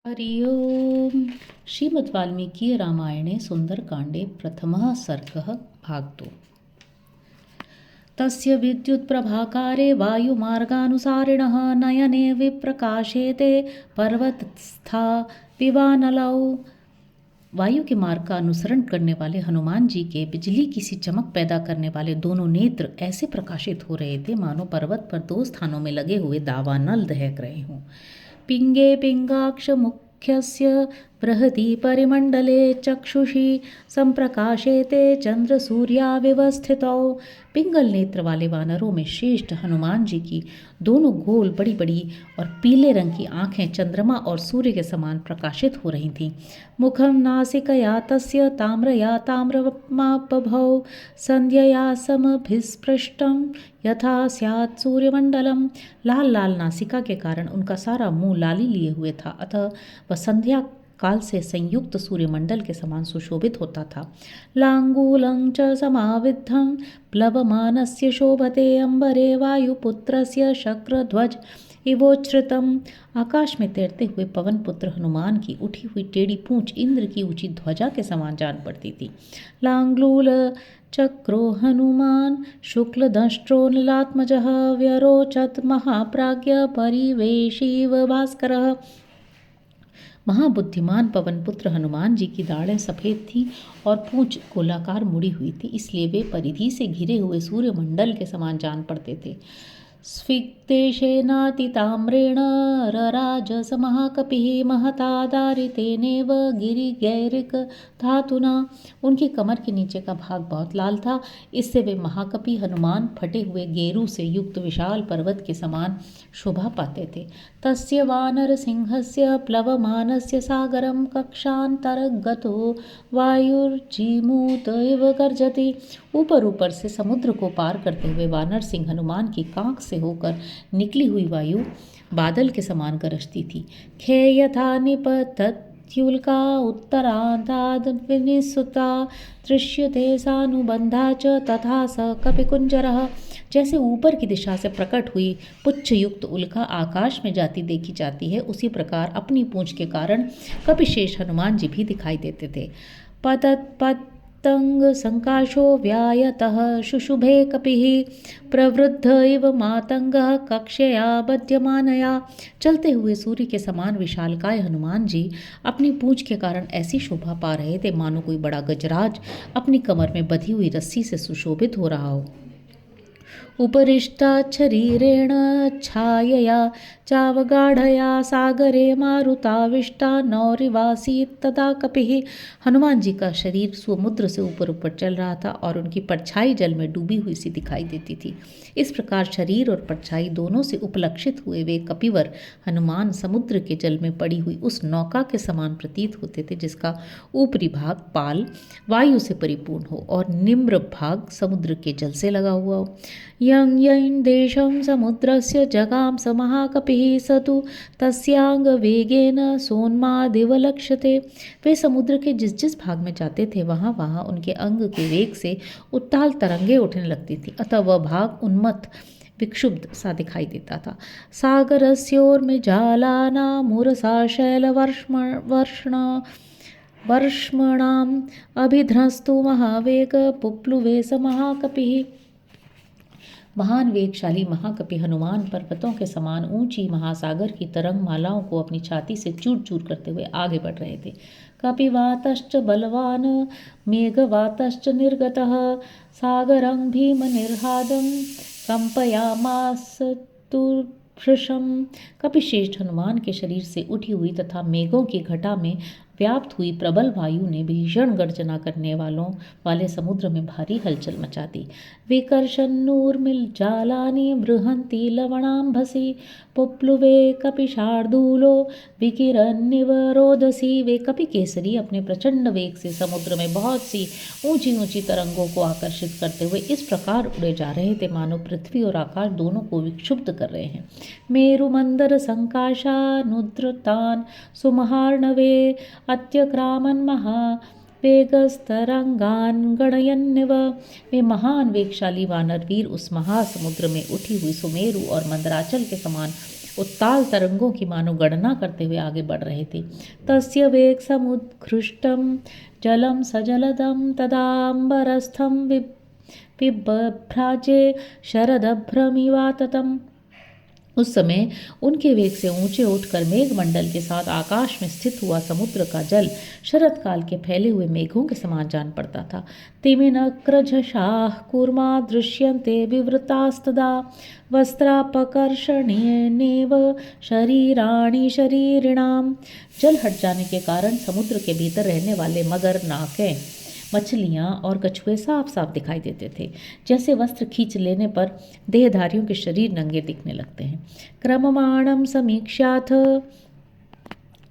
हरि ओम्। श्रीमद्वाल्मीकि रामायणे सुन्दरकाण्डे प्रथमः सर्गः भाग 2। तस्य विद्युत्प्रभाकारे वायुमार्गानुसारिणः नयने विप्रकाशेते पर्वतस्था विवानलौ। वायु के मार्ग का अनुसरण करने वाले हनुमान जी के बिजली की सी चमक पैदा करने वाले दोनों नेत्र ऐसे प्रकाशित हो रहे थे मानो पर्वत पर दो स्थानों में लगे हुए दावानल दहक रहे हों। पिंगे पिंगाक्ष मुख्यस्य बृहति परिमंडले चक्षुषी संप्रकाशेते चंद्र सूर्याविवस्थितौ। पिंगल नेत्र वाले वानरों में श्रेष्ठ हनुमान जी की दोनों गोल बड़ी बड़ी और पीले रंग की आंखें चंद्रमा और सूर्य के समान प्रकाशित हो रही थीं। मुखम नासिकया तस्य ताम्रया ताम्रमापभौ संध्यया समभिस्पृष्टं यथा स्यात् सूर्यमंडलम। लाल लाल नासिका के कारण उनका सारा मुंह लाली लिए हुए था, अतः वह संध्या काल से संयुक्त सूर्यमंडल के समान सुशोभित होता था। लांगूलं च समाविद्धं प्लवमानस्य शोभते अंबरे वायुपुत्रस्य शक्रध्वज इवोच्छ्रितम्। आकाश में तैरते हुए पवन पुत्र हनुमान की उठी हुई टेढ़ी पूंछ इंद्र की ऊंची ध्वजा के समान जान पड़ती थी। लांगलूल चक्रो हनुमान शुक्लदंष्ट्रो नीलात्मजः व्यरोचत महाप्राज्ञ परिवेशीव भास्करः। महाबुद्धिमान पवन पुत्र हनुमान जी की दाढ़ें सफ़ेद थीं और पूंछ गोलाकार मुड़ी हुई थी, इसलिए वे परिधि से घिरे हुए सूर्यमंडल के समान जान पड़ते थे। स्फिक्तेशेनातिताम्रेण रराजस महाकपिः महता दारितेनेव गिरिगैरिक धातुना। उनकी कमर के नीचे का भाग बहुत लाल था, इससे वे महाकपि हनुमान फटे हुए गेरू से युक्त विशाल पर्वत के समान शोभा पाते थे। तस्य वानर सिंहस्य प्लवमानस्य सागरं कक्षान्तरगतो वायुर्जीमूत इव गर्जति। ऊपर ऊपर से समुद्र को पार करते हुए वानर सिंह हनुमान की कांख से होकर निकली हुई वायु बादल के समान गरजती थी। खे यथा निपतत्युल्का उत्तरान्ताद् विनिसुता दृश्यते सानुबन्धा च तथा स कपिकुञ्जरः। जैसे ऊपर की दिशा से प्रकट हुई पुच्छ युक्त उल्का आकाश में जाती देखी जाती है, उसी प्रकार अपनी पूंछ के कारण कपिशेष हनुमान जी भी दिखाई देते थे। पतत्पतंग संकाशो व्यायतः शुशुभे कपिः प्रवृद्ध इव मातंगः कक्षया बध्यमानया। चलते हुए सूर्य के समान विशालकाय हनुमान जी अपनी पूंछ के कारण ऐसी शोभा पा रहे थे मानो कोई बड़ा गजराज अपनी कमर में बंधी हुई रस्सी से सुशोभित हो रहा हो। उपरिष्टाच्छरीरेण छायया चावगाढ़या सागरे मारुताविष्टा नौरिवासीत् तदा कपिः। हनुमान जी का शरीर समुद्र से ऊपर ऊपर चल रहा था और उनकी परछाई जल में डूबी हुई सी दिखाई देती थी। इस प्रकार शरीर और परछाई दोनों से उपलक्षित हुए वे कपिवर हनुमान समुद्र के जल में पड़ी हुई उस नौका के समान प्रतीत होते थे जिसका ऊपरी भाग पाल वायु से परिपूर्ण हो और निम्र भाग समुद्र के जल से लगा हुआ हो। यं यं देशं समुद्रस्य जगाम स महाकपिः स तु तस्यांग वेगेन सोन्मादिव लक्ष्यते। वे समुद्र के जिस जिस भाग में जाते थे वहाँ वहाँ उनके अंग के वेग से उत्ताल तरंगे उठने लगती थी, अतः वह भाग उन्मत्त विक्षुब्ध सा दिखाई देता था। सागरस्योर्मिजालानामुरसा शैलवर्ष्मणाम् अभिध्रस्तु महावेग पुप्लुवे स महाकपिः। महान वेगशाली महाकपि हनुमान पर्वतों के समान ऊंची महासागर की तरंग मालाओं को अपनी छाती से चूर चूर करते हुए आगे बढ़ रहे थे। कपिवातश्च बलवान मेघवातश्च निर्गतः सागरं भीमनिर्हादं कंपयामासतुर्भृशम्। कपिश्रेष्ठ हनुमान के शरीर से उठी हुई तथा मेघों की घटा में व्याप्त हुई प्रबल वायु ने भीषण गर्जना करने वाले समुद्र में भारी हलचल मचा दी। विकर्षन्नूर्मिलजालानि बृहन्ति लवणाम्भसि पुप्लुवे कपिशार्दूलो विकिरन्निव रोदसी। वे कपि केसरी अपने प्रचंड वेग से समुद्र में बहुत सी ऊंची ऊंची तरंगों को आकर्षित करते हुए इस प्रकार उड़े जा रहे थे मानो पृथ्वी और आकाश दोनों को विक्षुब्ध कर रहे हैं। मेरुमंदर संकाशानुद्रतान सुमहार्णवे अत्यक्रामन् महावेगस्तरंगान् गणयन्निव। वे महान वेगशाली वानरवीर उस महासमुद्र में उठी हुई सुमेरु और मंदराचल के समान उत्ताल तरंगों की मानो गणना करते हुए आगे बढ़ रहे थे। तस्य वेग समुत्कृष्टम जलम सजलदम तदाम्बरस्थम बिभ्राजे शरदभ्रमिवाततम। उस समय उनके वेग से ऊंचे उठकर मेघमंडल के साथ आकाश में स्थित हुआ समुद्र का जल शरत काल के फैले हुए मेघों के समान जान पड़ता था। तिमिनक्रझषाः कूर्मा दृश्यन्ते विवृतास्तदा वस्त्रापकर्षणेनेव शरीराणि शरीरिणाम। जल हट जाने के कारण समुद्र के भीतर रहने वाले मगर, नाकें, मछलियाँ और कछुए साफ साफ दिखाई देते थे, जैसे वस्त्र खींच लेने पर देहधारियों के शरीर नंगे दिखने लगते हैं। क्रममाणम समीक्षाथ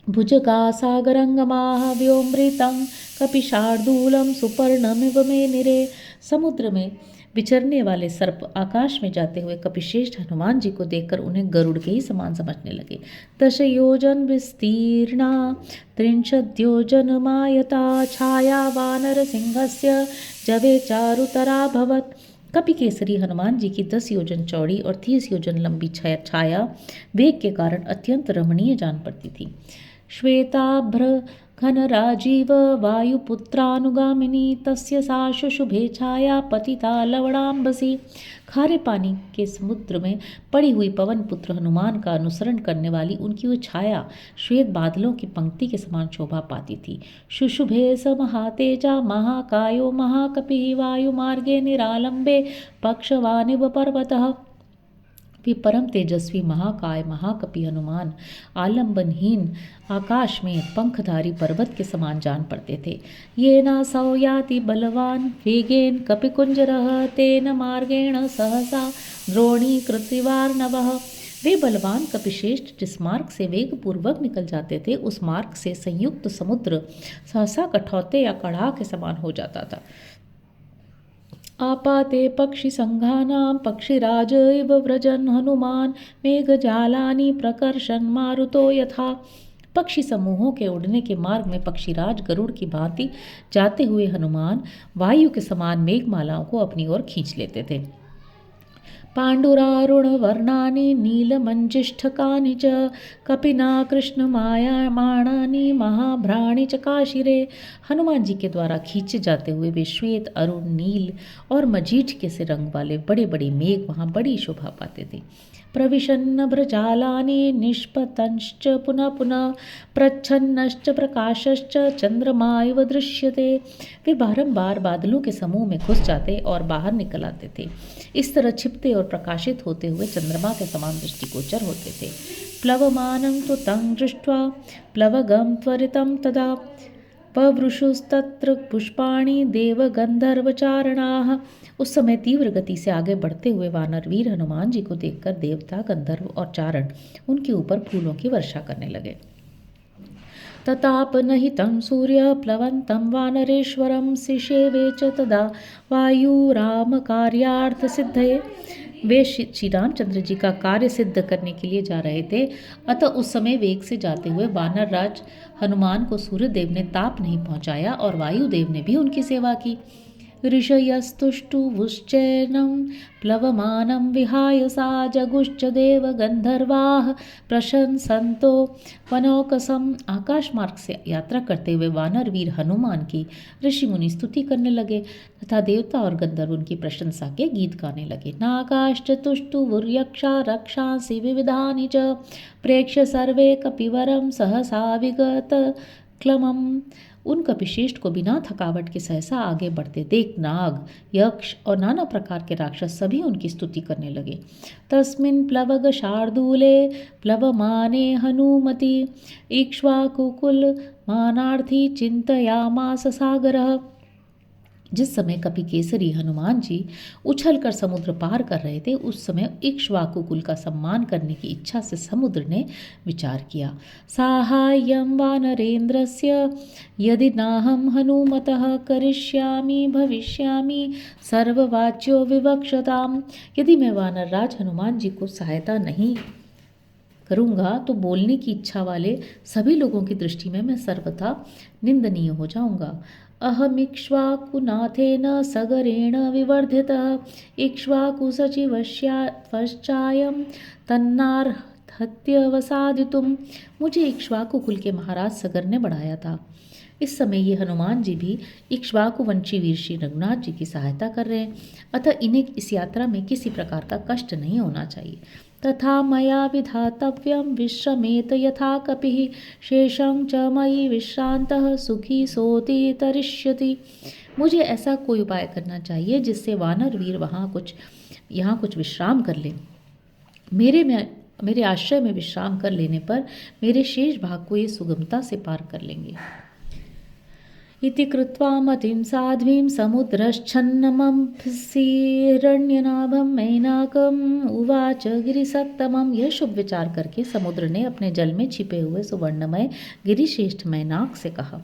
भुजगा सागरंगमाः व्योमृतं कपिशार्दूलम सुपर्णमिव मे निरे। समुद्र में विचरने वाले सर्प आकाश में जाते हुए कपिश्रेष्ठ हनुमान जी को देखकर उन्हें गरुड़ के ही समान समझने लगे। 10 योजन विस्तीर्णा 30 योजनमायता छाया वानर सिंहस्य जवे चारुतराभवत्। कपि केसरी हनुमान जी की 10 योजन चौड़ी और 30 योजन लंबी छाया वेग के कारण अत्यंत रमणीय जान पड़ती थी। श्वेताभ्र घनराजीव वायुपुत्रानुगामिनी तस्य सा शुशुभे छाया पतिता लवणाम्बसी। खारे पानी के समुद्र में पड़ी हुई पवन पुत्र हनुमान का अनुसरण करने वाली उनकी वो छाया श्वेत बादलों की पंक्ति के समान शोभा पाती थी। शुशुभे स महातेजा महाकायो महाकपिः वायुमार्गे निरालंबे पक्षवानिव पर्वतः। वे परम तेजस्वी महाकाय महाकपि हनुमान आलंबनहीन आकाश में पंखधारी पर्वत के समान जान पड़ते थे। ये नासौ याति बलवान वेगेन कपिकुंजरः तेन मार्गेण सहसा द्रोणीकृतिवार्णवः। वे बलवान कपिश्रेष्ठ जिस मार्ग से वेग पूर्वक निकल जाते थे उस मार्ग से संयुक्त समुद्र सहसा कठौते या कड़ाह के समान हो जाता था। आपाते पक्षी संघानां पक्षिराज इव व्रजन् हनुमान मेघजालानि प्रकर्षन् मारुतो यथा। पक्षी समूहों के उड़ने के मार्ग में पक्षीराज गरुड़ की भांति जाते हुए हनुमान वायु के समान मेघमालाओं को अपनी ओर खींच लेते थे। पाण्डुरारुणवर्णानि नीलमञ्जिष्ठकानि च कपिना कृष्णमायामाणानि महाभ्राणि च काशिरे। हनुमान जी के द्वारा खींचे जाते हुए वे श्वेत, अरुण, नील और मजीठ के से रंग वाले बड़े बड़े मेघ वहाँ बड़ी शोभा पाते थे। प्रविशन्न भ्रजालानि निष्पतंश्च पुनः पुनः प्रच्छन्नश्च प्रकाशश्च चंद्रमा इव दृश्यते। वे बारंबार बादलों के समूह में घुस जाते और बाहर निकल आते थे। इस तरह छिपते और प्रकाशित होते हुए चंद्रमा के समान दृष्टिगोचर होते थे। प्लवमानं तु तं दृष्ट्वा प्लवगं त्वरितं तदा पवृषुस्तत्र पुष्पाणि देवगंधर्वचारणाः। उस समय तीव्र गति से आगे बढ़ते हुए वानर वीर हनुमान जी को देखकर देवता, गंधर्व और चारण उनके ऊपर फूलों की वर्षा करने लगे। ततापनहितं सूर्य प्लवन्तं वानरेश्वरं सिषेवे च तदा वायुरामकार्यार्थ सिद्धये। वे श्री रामचंद्र जी का कार्य सिद्ध करने के लिए जा रहे थे, अतः उस समय वेग से जाते हुए वानर राज हनुमान को सूर्यदेव ने ताप नहीं पहुंचाया और वायुदेव ने भी उनकी सेवा की। ऋषयस्तुष्टुवुश्चैनं प्लवमानं विहाय सा जगुश्च देवगंधर्वाः प्रशंसन्तो वनौकसम्। आकाश मार्ग से यात्रा करते हुए वानर वीर हनुमान की ऋषि मुनि स्तुति करने लगे तथा देवता और गंधर्व उनकी प्रशंसा के गीत गाने लगे। नागाश्च तुष्टुवुर्यक्षा रक्षांसि विविधानि च प्रेक्ष्य सर्वे कपिवरं सहसा विगत क्लमम्। उन कपिश्रेष्ठ को बिना थकावट के सहसा आगे बढ़ते देख नाग, यक्ष और नाना प्रकार के राक्षस सभी उनकी स्तुति करने लगे। तस्मिन् प्लवग शार्दूले प्लवमाने हनुमति इक्ष्वाकुकुल मानार्थी चिंतयामास सागरः। जिस समय कपि केसरी हनुमान जी उछलकर समुद्र पार कर रहे थे उस समय इक्ष्वाकुकुल का सम्मान करने की इच्छा से समुद्र ने विचार किया। साहाय्यं वानरेन्द्रस्य यदि नाहं हनुमतः करिष्यामि भविष्यामि सर्ववाच्यो विवक्षताम्। यदि मैं वानर राज हनुमान जी को सहायता नहीं करूँगा तो बोलने की इच्छा वाले सभी लोगों की दृष्टि में मैं सर्वथा निंदनीय हो जाऊँगा। अहमिक्ष्वाकुनाथेन सगरेण विवर्धितः इक्ष्वाकुसचिवस्यायं तन्नार्ह हत्यवसादितुं, मुझे इक्ष्वाकु कुल के महाराज सगर ने बढ़ाया था। इस समय ये हनुमान जी भी इक्ष्वाकु वंशी वीर श्री रघुनाथ जी की सहायता कर रहे हैं, अतः इन्हें इस यात्रा में किसी प्रकार का कष्ट नहीं होना चाहिए। तथा मया विधातव्यं विश्रमेत यथा कपिः, शेषं च मयि विश्रान्तः सुखी सोति तरिष्यति। मुझे ऐसा कोई उपाय करना चाहिए जिससे वानर वीर यहाँ कुछ विश्राम कर लें। मेरे आश्रय में विश्राम कर लेने पर मेरे शेष भाग को ये सुगमता से पार कर लेंगे। इति कृत्वा मतिं साध्वीं समुद्रश्छन्नमंसिरण्यनाभं मैनाकम् उवाच गिरिसत्तमम्। यह शुभ विचार करके समुद्र ने अपने जल में छिपे हुए सुवर्णमय गिरिश्रेष्ठ मैनाक से कहा,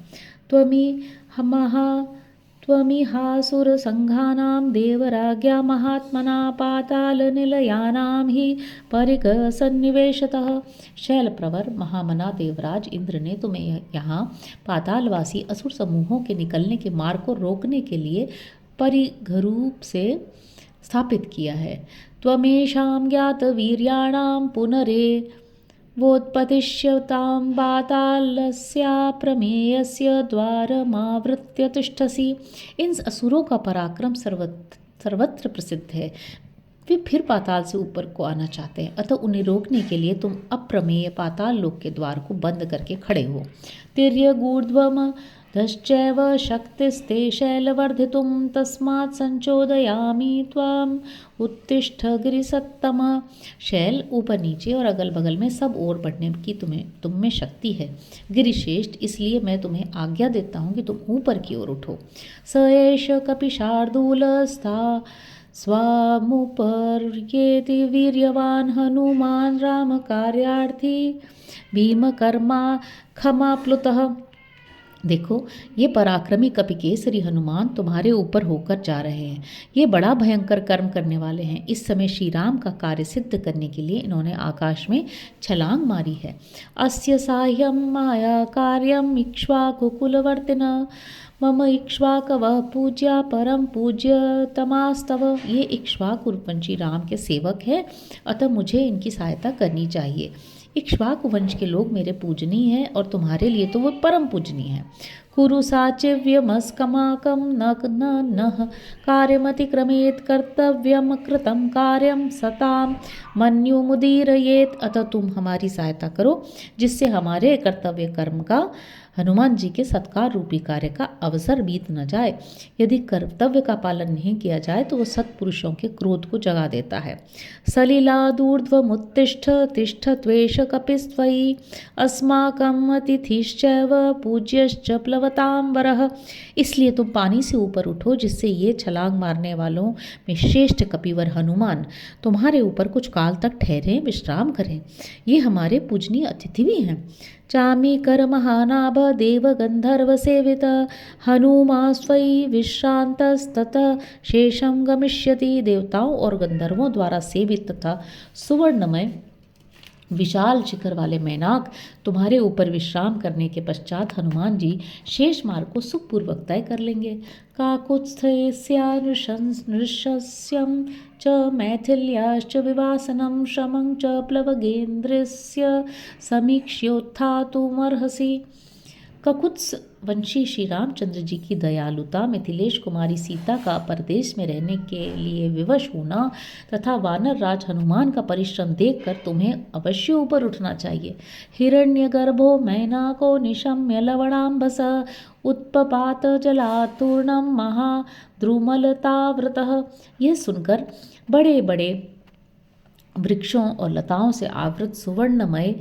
त्वमिहासुरसंघानां देवराज्ञा महात्मना पातालनिलयानां हि परिगसन्निवेशतः। शैलप्रवर महामना देवराज इंद्र ने तुम्हें यहाँ पातालवासी असुर समूहों के निकलने के मार्ग को रोकने के लिए परिघरूप से स्थापित किया है। त्वमेषां ज्ञात वीर्याणां पुनरे वोत्पतिष्यतां पातालस्या प्रमेयस्य द्वारमावृत्य तिष्ठसि। इन असुरों का पराक्रम सर्वत्र प्रसिद्ध है। वे फिर पाताल से ऊपर को आना चाहते हैं, अतः उन्हें रोकने के लिए तुम अप्रमेय पाताल लोक के द्वार को बंद करके खड़े हो। तिर्यगूर्ध्वम धश्चैव शक्तिस्ते शैलवर्धितुं तस्मात् संचोदयामि त्वाम् उत्तिष्ठ गिरिसत्तम। शैल ऊपर नीचे और अगल बगल में सब ओर बढ़ने की तुम में शक्ति है गिरिश्रेष्ठ, इसलिए मैं तुम्हें आज्ञा देता हूँ कि तुम ऊपर की ओर उठो। स एष कपिशार्दूलस्था स्वामुपर्येति वीर्यवान् हनुमान् राम कार्यार्थी भीमकर्मा क्षमाप्लुतः। देखो, ये पराक्रमी कपिकेसरी हनुमान तुम्हारे ऊपर होकर जा रहे हैं। ये बड़ा भयंकर कर्म करने वाले हैं। इस समय श्री राम का कार्य सिद्ध करने के लिए इन्होंने आकाश में छलांग मारी है। अस्य साह्यं माया कार्यम इक्ष्वाकुकुलवर्तिन मम इक्ष्वाकवः पूज्या परम पूज्य तमास्तव। ये इक्ष्वाकु वंशी राम के सेवक हैं, अतः मुझे इनकी सहायता करनी चाहिए। इक्ष्वाकु वंश के लोग मेरे पूजनीय हैं और तुम्हारे लिए तो वो परम पूजनीय हैं। कुरु साचिव्यमस्कमाकं नः कार्यमतिक्रमेत् कर्तव्यम कृतं कार्यं सतां मन्युमुदीरयेत्। अतः तुम हमारी सहायता करो जिससे हमारे कर्तव्य कर्म का, हनुमान जी के सत्कार रूपी कार्य का अवसर बीत न जाए। यदि कर्तव्य का पालन नहीं किया जाए तो वह सत्पुरुषों के क्रोध को जगा देता है। सलिलादूर्ध्वमुत्तिष्ठ तिष्ठ त्वेष कपिस्त्वयि अस्माकं अतिथिश्चैव पूज्यश्च प्लवतांबरः। इसलिए तुम पानी से ऊपर उठो जिससे ये छलांग मारने वालों में श्रेष्ठ कपिवर हनुमान तुम्हारे ऊपर कुछ काल तक ठहरें, विश्राम करें। ये हमारे पूजनीय अतिथि भी हैं। चामीकर महानाभ देव गंधर्व सेवित हनुमास्त्वयि विश्रांतस्ततः शेषम गमिष्यति। देवताओं और गंधर्वों द्वारा सेवित तथा सुवर्णमय विशाल शिखर वाले मैनाक तुम्हारे ऊपर विश्राम करने के पश्चात हनुमान जी शेष मार्ग को सुखपूर्वक तय कर लेंगे। काकुत्स्थस्यानुशंस्यं च मैथिल्याश्च विवासनं श्रमं च प्लवगेन्द्रस्य समीक्ष्योत्थातुमर्हसि। ककुत्स वंशी श्री रामचंद्र जी की दयालुता, मिथिलेश कुमारी सीता का परदेश में रहने के लिए विवश होना तथा वानर राज हनुमान का परिश्रम देखकर तुम्हें अवश्य ऊपर उठना चाहिए। हिरण्यगर्भो मैनाको निशम्य लवणाम्बस उत्पपात जलातूर्णम महाद्रुमलताव्रतः। यह सुनकर बड़े बड़े वृक्षों और लताओं से आवृत सुवर्णमय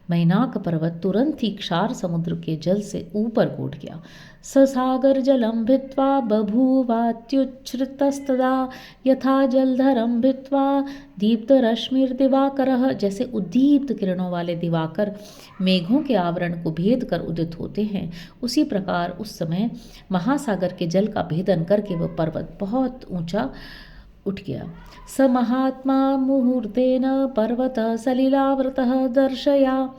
मैनाक पर्वत तुरंत ही क्षार समुद्र के जल से ऊपर को उठ गया। ससागर जलम भित्वा बभूवात्युच्छ्रितस्तदा यथा जलधरम भित्वा दीप्त रश्मिर्दिवाकरः। जैसे उद्दीप्त किरणों वाले दिवाकर मेघों के आवरण को भेद कर उदित होते हैं, उसी प्रकार उस समय महासागर के जल का भेदन करके वह पर्वत बहुत ऊंचा उठ गया। स महात्मा मुहूर्तेन पर्वत सलिलाव्रतः दर्शया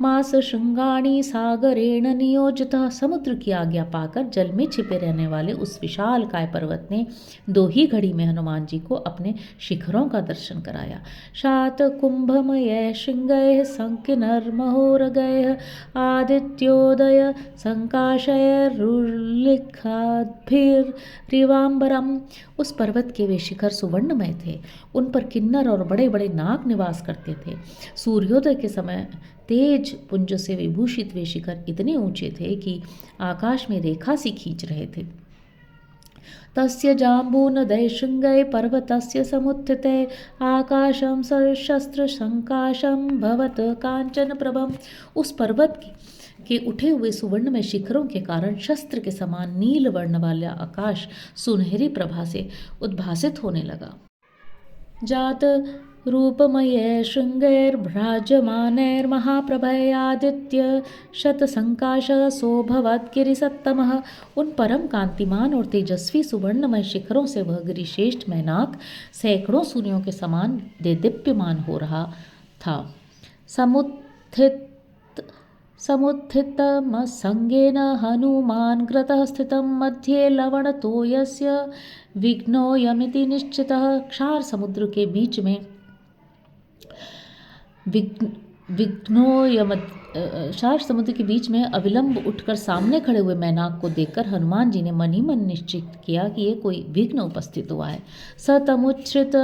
मास श्रृंगाणि सागरेण नियोजितः। समुद्र की आज्ञा पाकर जल में छिपे रहने वाले उस विशाल काय पर्वत ने 2 ही घड़ी में हनुमान जी को अपने शिखरों का दर्शन कराया। शात कुंभमय श्रृंगैः संकिनर्महोरगैः आदित्योदय संकाशैरुल्लिखाद्भिर्रिवाम्बरम्। उस पर्वत के वे शिखर सुवर्णमय थे, उन पर किन्नर और बड़े बड़े नाग निवास करते थे। सूर्योदय के समय तेज पुंज से विभूषित वे शिखर इतने ऊंचे थे कि आकाश में रेखा सी खींच रहे थे। तस्य जाम्बूनदय शृंगै पर्वतस्य समुत्थिते आकाशं शस्त्र संकाशं भवत कांचन प्रभम। उस पर्वत के उठे हुए सुवर्ण में शिखरों के कारण शस्त्र के समान नील वर्ण वाला आकाश सुनहरी प्रभा से उद्भासित होने लगा। जात रूपमये शृंगैर्भ्राजमानैर्महाप्रभय आदित्य शतसंकाशः सोऽभवद्गिरिसत्तमः। उन परम कांतिमान और तेजस्वी सुवर्णमय शिखरों से वह गिरिश्रेष्ठ मैनाक सैकड़ों सूर्यों के समान देदीप्यमान हो रहा था। समुत्थितमसंगेन हनुमान् घ्रतः स्थितं मध्ये लवणतोयस्य विघ्नोऽयमिति निश्चितः। क्षार समुद्र के बीच में क्षार समुद्र के बीच में अविलंब उठकर सामने खड़े हुए मैनाक को देखकर हनुमान जी ने मन ही मन निश्चित किया कि ये कोई विघ्न उपस्थित हुआ है। स तमुच्छ्रित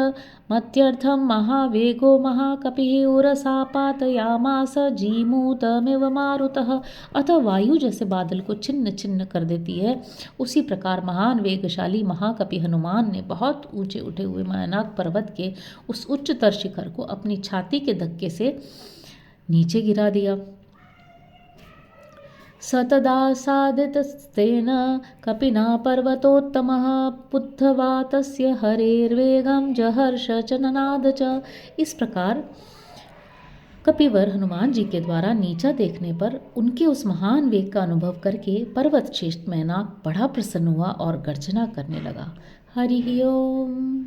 मत्यर्थम महावेगो महाकपिः उरसापातयामास जीमूतमिव मारुतः। अतः वायु जैसे बादल को छिन्न छिन्न कर देती है, उसी प्रकार महान वेगशाली महाकपि हनुमान ने बहुत ऊंचे उठे हुए मैनाक पर्वत के उस उच्चतर शिखर को अपनी छाती के धक्के से नीचे गिरा दिया। सतदासादितस्तेन कपिना पर्वतोत्तमः बुद्ध्वा तस्य हरेर्वेगं जहर्ष च ननाद च। इस प्रकार कपिवर हनुमान जी के द्वारा नीचा देखने पर उनके उस महान वेग का अनुभव करके पर्वत श्रेष्ठ मैनाक बड़ा प्रसन्न हुआ और गर्जना करने लगा। हरि ओम।